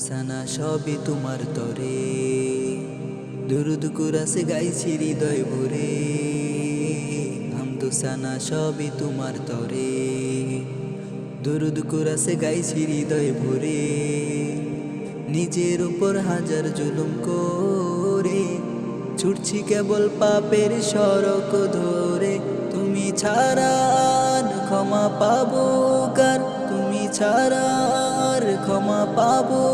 সানা সবই তোমার তরে, দুরুদ কুরাসে গাইছি হৃদয় ভরে। সানা সবই তোমার তরে, দুরুদ কুরাসে গাইছি হৃদয় ভরে। নিজের উপর হাজার জুলুম করে ছুটছি কেবল পাপের সড়ক ধরে। তুমি ছাড়া আর ক্ষমা পাবো কার, তুমি ছাড়া আর ক্ষমা পাবো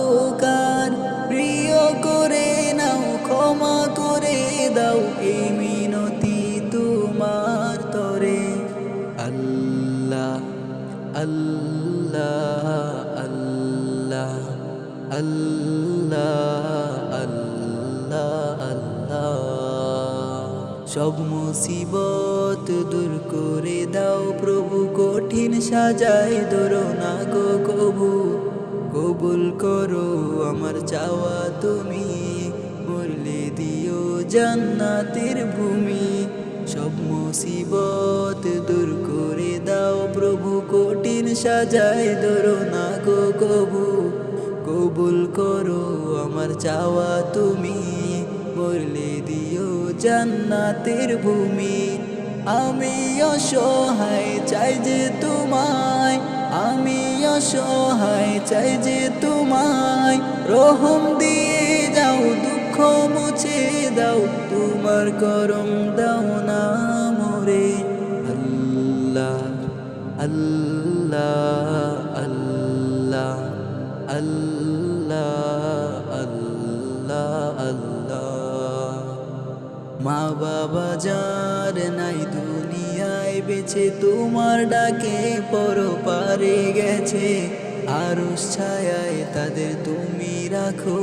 কার। প্রিয় করে নাও, ক্ষমা করে দাও, এই মিনতি তোমার তরে। আল্লাহ আল্লাহ আল্লাহ আল্লাহ আল্লাহ আল্লাহ। সব মুসিবত দূর করে দাও প্রভু, কঠিন সাজায় ধরো না গো কবু। কবুল করো আমার চাওয়া তুমি, মরলে দিও জান্নাতের ভূমি। সব মুসিবত দূর করে দাও প্রভু, কঠিন সাজায় ধরো না গো কবু। কবুল করো আমার চাওয়া তুমি, মরলে দিও জান্নাতের ভূমি। আমি অসহায় চাই যে তোমায়, আমি অসহায় চাই যে তোমায়। রহম দিয়ে যাও, দুঃখ মুছে দাও, তোমার করম দাও না মোরে। আল্লাহ আল্লাহ আল্লাহ আল্লাহ আল্লাহ আল্লাহ। মা বাবা যার নাই দুনিয়ায় বেঁচে, তোমার ডাকে পরপারে গেছে। আরশ ছায়ায় তাদের তুমি রাখো,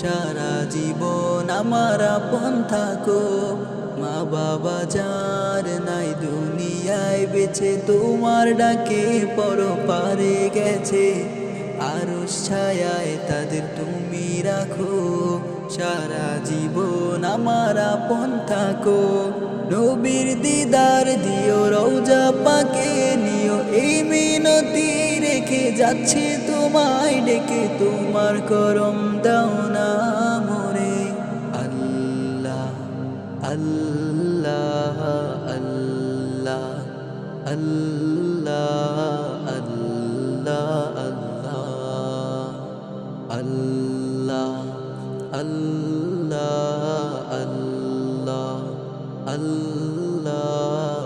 সারা জীবন আমার আপন থাকো। মা বাবা যার নাই দুনিয়ায় বেঁচে, তোমার ডাকে পরপারে গেছে। আরশ ছায়ায় তাদের তুমি রাখো, সারা জীবন আমার আপন থাকো। নবীর দিদার দিও, রওজা পাকে নিও, এই মিনতি রেখে যাচ্ছে তোমায় ডেকে। তোমার করম দাও না মোরে। আল্লাহ আল্লাহ আল্লাহ আল্লাহ আল্লাহ আল্লাহ আল্লাহ আল্লাহ আল্লাহ।